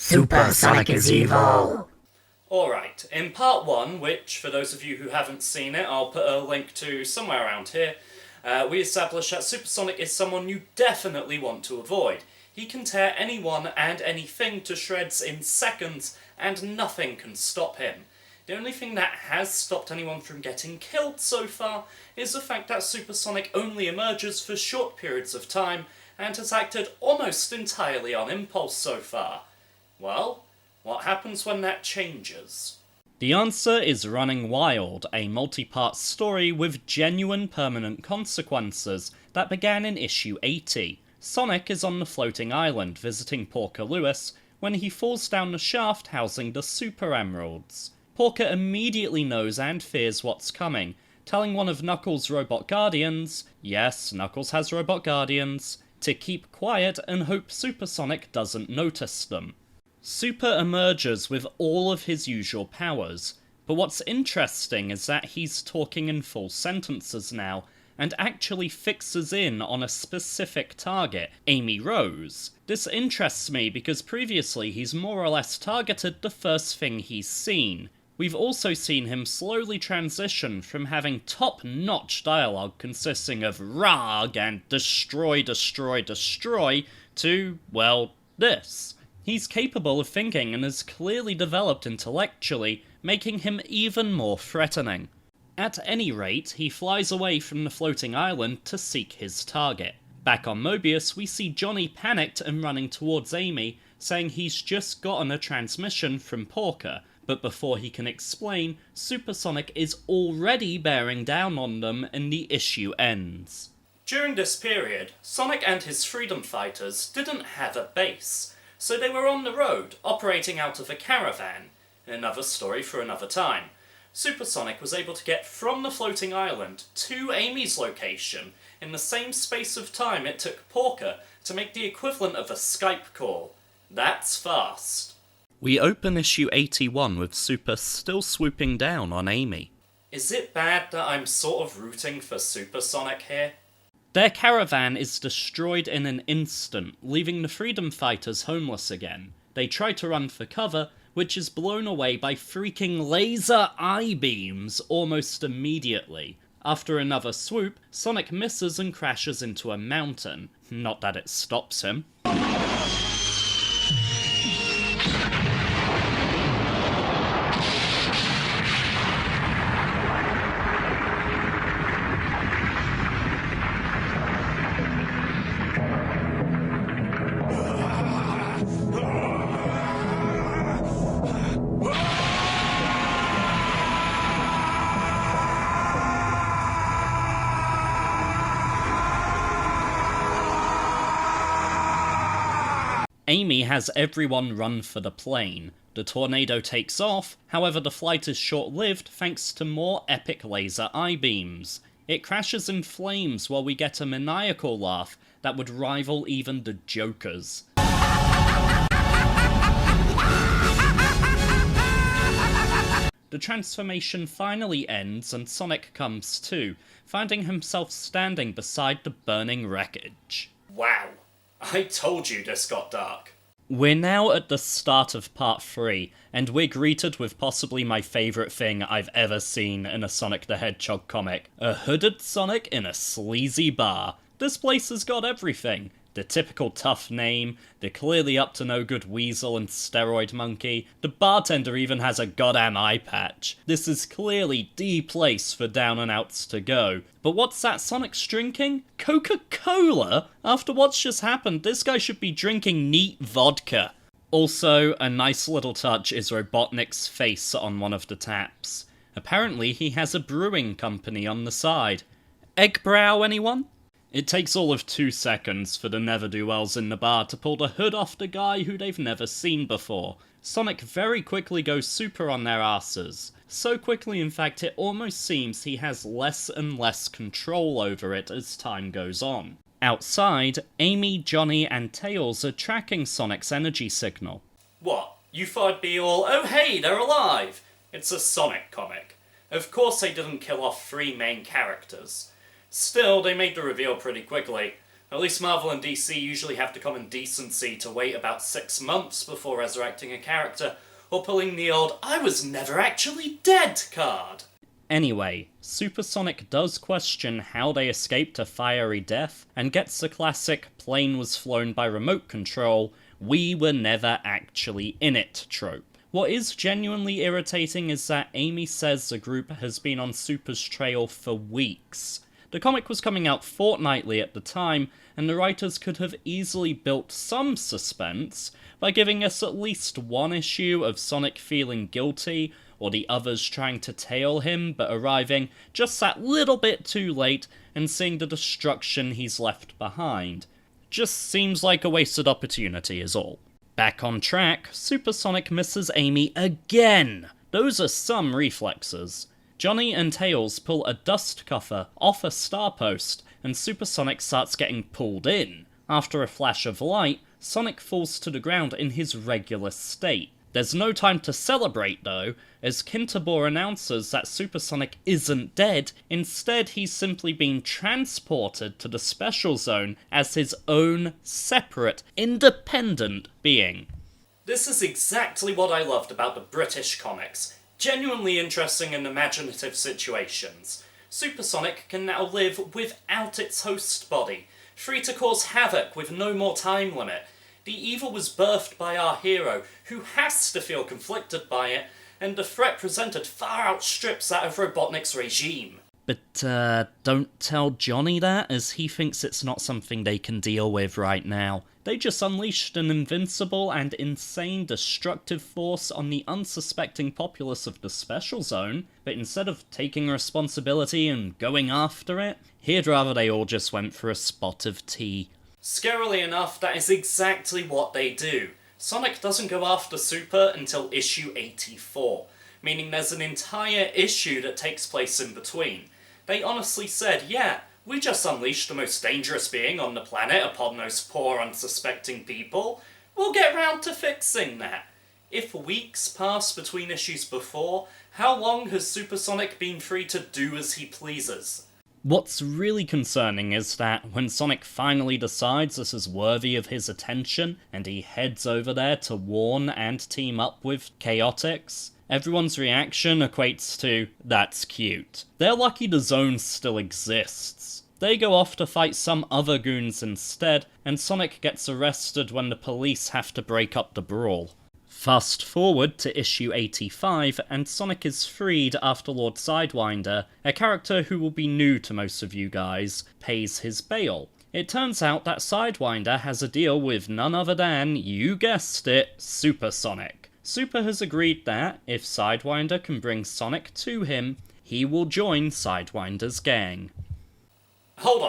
Super Sonic is evil! Alright, in part 1, which, for those of you who haven't seen it, I'll put a link to somewhere around here, we established that Supersonic is someone you definitely want to avoid. He can tear anyone and anything to shreds in seconds, and nothing can stop him. The only thing that has stopped anyone from getting killed so far is the fact that Supersonic only emerges for short periods of time, and has acted almost entirely on impulse so far. Well, what happens when that changes? The answer is Running Wild, a multi-part story with genuine permanent consequences that began in issue 80. Sonic is on the floating island visiting Porker Lewis when he falls down the shaft housing the Super Emeralds. Porker immediately knows and fears what's coming, telling one of Knuckles' robot guardians, yes, Knuckles has robot guardians, to keep quiet and hope Supersonic doesn't notice them. Super emerges with all of his usual powers, but what's interesting is that he's talking in full sentences now, and actually fixes in on a specific target, Amy Rose. This interests me because previously he's more or less targeted the first thing he's seen. We've also seen him slowly transition from having top-notch dialogue consisting of "rag" and "destroy, destroy, destroy" to, well, this. He's capable of thinking and has clearly developed intellectually, making him even more threatening. At any rate, he flies away from the floating island to seek his target. Back on Mobius, we see Johnny panicked and running towards Amy, saying he's just gotten a transmission from Porker, but before he can explain, Supersonic is already bearing down on them and the issue ends. During this period, Sonic and his freedom fighters didn't have a base, so they were on the road, operating out of a caravan. Another story for another time. Supersonic was able to get from the floating island to Amy's location in the same space of time it took Porker to make the equivalent of a Skype call. That's fast. We open issue 81 with Super still swooping down on Amy. Is it bad that I'm sort of rooting for Supersonic here? Their caravan is destroyed in an instant, leaving the freedom fighters homeless again. They try to run for cover, which is blown away by freaking laser I-beams almost immediately. After another swoop, Sonic misses and crashes into a mountain. Not that it stops him. Amy has everyone run for the plane. The tornado takes off, however the flight is short-lived thanks to more epic laser I-beams. It crashes in flames while we get a maniacal laugh that would rival even the Joker's. The transformation finally ends and Sonic comes to, finding himself standing beside the burning wreckage. Wow. I told you this got dark. We're now at the start of part 3, and we're greeted with possibly my favourite thing I've ever seen in a Sonic the Hedgehog comic. A hooded Sonic in a sleazy bar. This place has got everything. The typical tough name, the clearly up-to-no-good weasel and steroid monkey, the bartender even has a goddamn eye patch. This is clearly the place for down-and-outs to go. But what's that Sonic's drinking? Coca-Cola? After what's just happened, this guy should be drinking neat vodka. Also, a nice little touch is Robotnik's face on one of the taps. Apparently he has a brewing company on the side. Eggbrow, anyone? It takes all of 2 seconds for the ne'er-do-wells in the bar to pull the hood off the guy who they've never seen before. Sonic very quickly goes super on their asses. So quickly, in fact, it almost seems he has less and less control over it as time goes on. Outside, Amy, Johnny, and Tails are tracking Sonic's energy signal. What? You thought I'd be all, oh hey, they're alive! It's a Sonic comic. Of course they didn't kill off 3 main characters. Still, they made the reveal pretty quickly. At least Marvel and DC usually have the common decency to wait about 6 months before resurrecting a character, or pulling the old "I was never actually dead" card. Anyway, Supersonic does question how they escaped a fiery death, and gets the classic "plane was flown by remote control, we were never actually in it" trope. What is genuinely irritating is that Amy says the group has been on Super's trail for weeks. The comic was coming out fortnightly at the time, and the writers could have easily built some suspense by giving us at least one issue of Sonic feeling guilty, or the others trying to tail him but arriving just that little bit too late and seeing the destruction he's left behind. Just seems like a wasted opportunity is all. Back on track, Supersonic misses Amy again! Those are some reflexes. Johnny and Tails pull a dust cover off a star post, and Supersonic starts getting pulled in. After a flash of light, Sonic falls to the ground in his regular state. There's no time to celebrate though, as Kintabor announces that Supersonic isn't dead, instead he's simply been transported to the Special Zone as his own separate, independent being. This is exactly what I loved about the British comics. Genuinely interesting and imaginative situations. Supersonic can now live without its host body, free to cause havoc with no more time limit. The evil was birthed by our hero, who has to feel conflicted by it, and the threat presented far outstrips that of Robotnik's regime. But, don't tell Johnny that, as he thinks it's not something they can deal with right now. They just unleashed an invincible and insane destructive force on the unsuspecting populace of the Special Zone, but instead of taking responsibility and going after it, he'd rather they all just went for a spot of tea. Scarily enough, that is exactly what they do. Sonic doesn't go after Super until issue 84, meaning there's an entire issue that takes place in between. They honestly said, yeah, we just unleashed the most dangerous being on the planet upon those poor, unsuspecting people. We'll get round to fixing that. If weeks pass between issues before, how long has Supersonic been free to do as he pleases? What's really concerning is that when Sonic finally decides this is worthy of his attention, and he heads over there to warn and team up with Chaotix, everyone's reaction equates to, "That's cute." They're lucky the zone still exists. They go off to fight some other goons instead, and Sonic gets arrested when the police have to break up the brawl. Fast forward to issue 85, and Sonic is freed after Lord Sidewinder, a character who will be new to most of you guys, pays his bail. It turns out that Sidewinder has a deal with none other than, you guessed it, Supersonic. Super has agreed that, if Sidewinder can bring Sonic to him, he will join Sidewinder's gang. Hold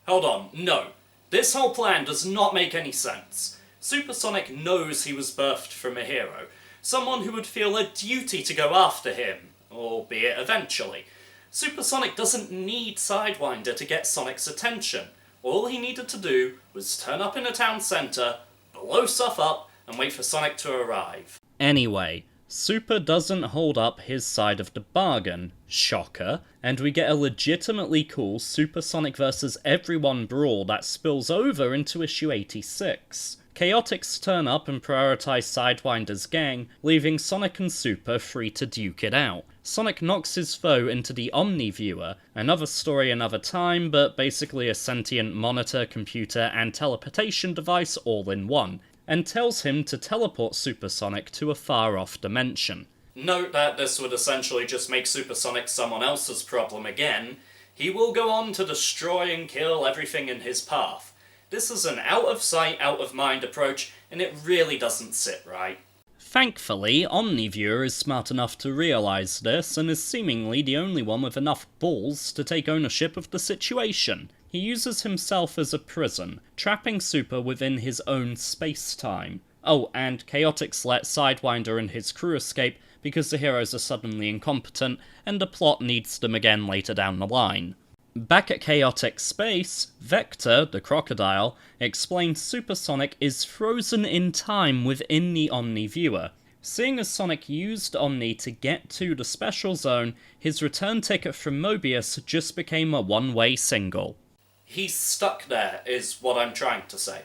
on, no. This whole plan does not make any sense. Supersonic knows he was birthed from a hero, someone who would feel a duty to go after him, albeit eventually. Supersonic doesn't need Sidewinder to get Sonic's attention. All he needed to do was turn up in a town centre, blow stuff up, and wait for Sonic to arrive. Anyway, Super doesn't hold up his side of the bargain, shocker, and we get a legitimately cool Supersonic vs. Everyone brawl that spills over into issue 86. Chaotix turn up and prioritise Sidewinder's gang, leaving Sonic and Super free to duke it out. Sonic knocks his foe into the Omniviewer, another story another time, but basically a sentient monitor, computer, and teleportation device all in one, and tells him to teleport Supersonic to a far-off dimension. Note that this would essentially just make Supersonic someone else's problem again. He will go on to destroy and kill everything in his path. This is an out-of-sight, out-of-mind approach, and it really doesn't sit right. Thankfully, Omniviewer is smart enough to realise this, and is seemingly the only one with enough balls to take ownership of the situation. He uses himself as a prison, trapping Super within his own space-time. Oh, and Chaotix lets Sidewinder and his crew escape because the heroes are suddenly incompetent, and the plot needs them again later down the line. Back at Chaotix Space, Vector, the crocodile, explains Supersonic is frozen in time within the Omniviewer. Seeing as Sonic used Omni to get to the Special Zone, his return ticket from Mobius just became a one-way single. He's stuck there, is what I'm trying to say.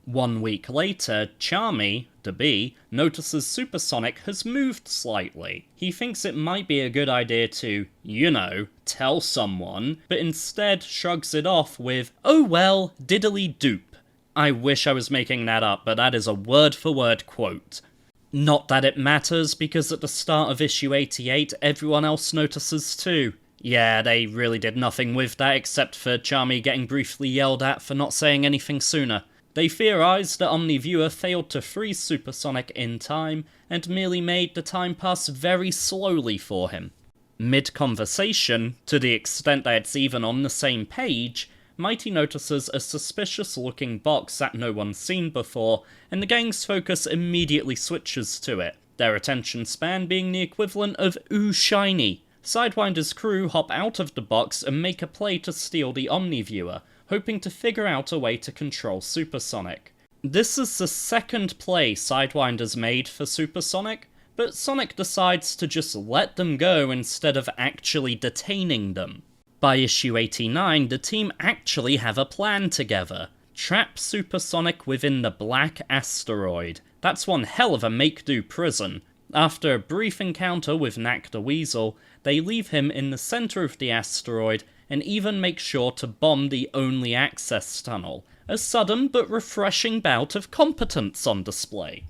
1 week later, Charmy, the bee, notices Supersonic has moved slightly. He thinks it might be a good idea to, tell someone, but instead shrugs it off with, "Oh well, diddly doop." I wish I was making that up, but that is a word-for-word quote. Not that it matters, because at the start of issue 88, everyone else notices too. Yeah, they really did nothing with that except for Charmy getting briefly yelled at for not saying anything sooner. They theorised that Omniviewer failed to freeze Supersonic in time, and merely made the time pass very slowly for him. Mid-conversation, to the extent that it's even on the same page, Mighty notices a suspicious-looking box that no one's seen before, and the gang's focus immediately switches to it, their attention span being the equivalent of "ooh shiny." Sidewinder's crew hop out of the box and make a play to steal the Omniviewer, hoping to figure out a way to control Supersonic. This is the second play Sidewinder's made for Supersonic, but Sonic decides to just let them go instead of actually detaining them. By issue 89, the team actually have a plan together. Trap Supersonic within the Black Asteroid. That's one hell of a make-do prison. After a brief encounter with Knack the Weasel, they leave him in the centre of the asteroid and even make sure to bomb the only access tunnel. A sudden but refreshing bout of competence on display.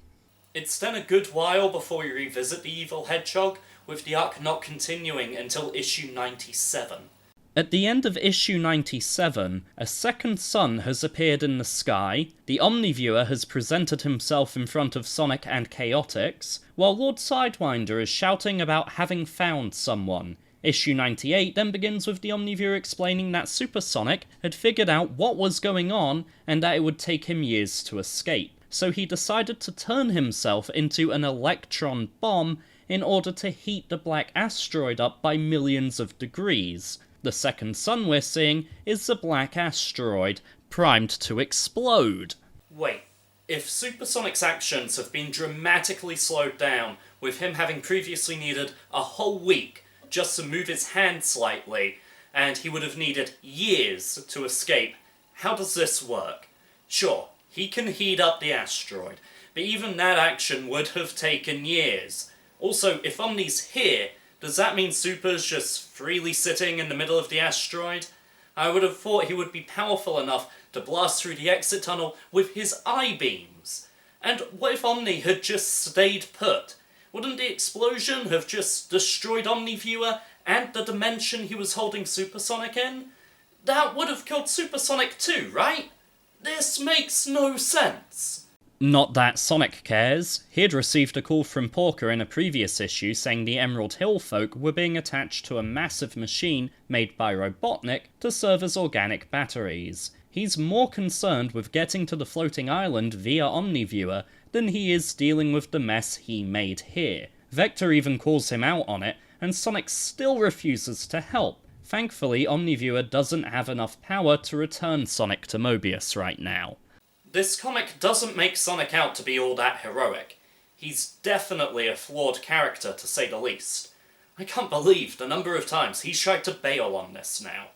It's then a good while before we revisit the evil hedgehog, with the arc not continuing until issue 97. At the end of issue 97, a second sun has appeared in the sky, the Omniviewer has presented himself in front of Sonic and Chaotix, while Lord Sidewinder is shouting about having found someone. Issue 98 then begins with the Omniviewer explaining that Supersonic had figured out what was going on and that it would take him years to escape, so he decided to turn himself into an electron bomb in order to heat the black asteroid up by millions of degrees. The second sun we're seeing is the black asteroid, primed to explode. Wait, if Supersonic's actions have been dramatically slowed down, with him having previously needed a whole week just to move his hand slightly, and he would have needed years to escape, how does this work? Sure, he can heat up the asteroid, but even that action would have taken years. Also, if Omni's here, does that mean Super's just freely sitting in the middle of the asteroid? I would have thought he would be powerful enough to blast through the exit tunnel with his I-beams. And what if Omni had just stayed put? Wouldn't the explosion have just destroyed Omniviewer and the dimension he was holding Supersonic in? That would have killed Supersonic too, right? This makes no sense. Not that Sonic cares. He'd received a call from Porker in a previous issue saying the Emerald Hill folk were being attached to a massive machine made by Robotnik to serve as organic batteries. He's more concerned with getting to the floating island via Omniviewer than he is dealing with the mess he made here. Vector even calls him out on it, and Sonic still refuses to help. Thankfully, Omniviewer doesn't have enough power to return Sonic to Mobius right now. This comic doesn't make Sonic out to be all that heroic. He's definitely a flawed character, to say the least. I can't believe the number of times he's tried to bail on this now.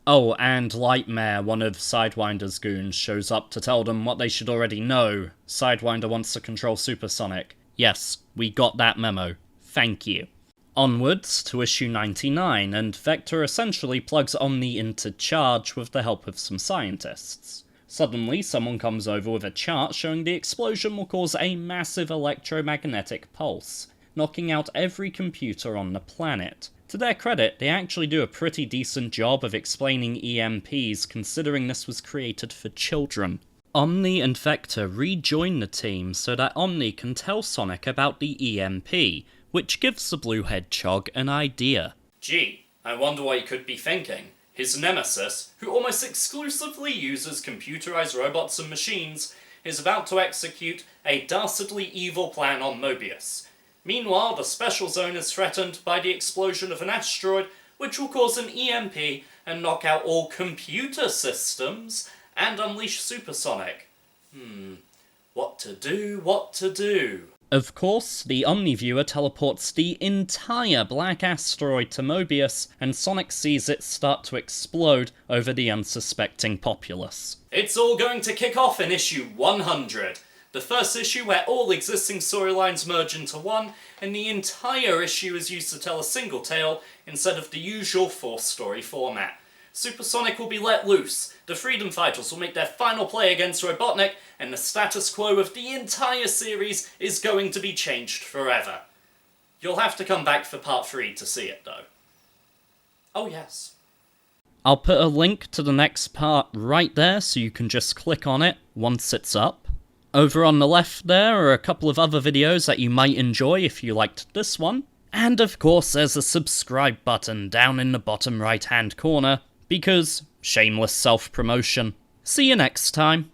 Oh, and Lightmare, one of Sidewinder's goons, shows up to tell them what they should already know. Sidewinder wants to control Supersonic. Yes, we got that memo. Thank you. Onwards to issue 99, and Vector essentially plugs Omni into charge with the help of some scientists. Suddenly, someone comes over with a chart showing the explosion will cause a massive electromagnetic pulse, knocking out every computer on the planet. To their credit, they actually do a pretty decent job of explaining EMPs, considering this was created for children. Omni and Vector rejoin the team so that Omni can tell Sonic about the EMP, which gives the Blue Hedgehog an idea. Gee, I wonder what he could be thinking. His nemesis, who almost exclusively uses computerized robots and machines, is about to execute a dastardly evil plan on Mobius. Meanwhile, the Special Zone is threatened by the explosion of an asteroid, which will cause an EMP and knock out all computer systems and unleash Supersonic. What to do? Of course, the Omniviewer teleports the entire black asteroid to Mobius, and Sonic sees it start to explode over the unsuspecting populace. It's all going to kick off in issue 100. The first issue where all existing storylines merge into one, and the entire issue is used to tell a single tale instead of the usual 4-story format. Supersonic will be let loose, the Freedom Fighters will make their final play against Robotnik, and the status quo of the entire series is going to be changed forever. You'll have to come back for part 3 to see it, though. Oh yes. I'll put a link to the next part right there so you can just click on it once it's up. Over on the left there are a couple of other videos that you might enjoy if you liked this one. And of course there's a subscribe button down in the bottom right hand corner, because shameless self-promotion. See you next time.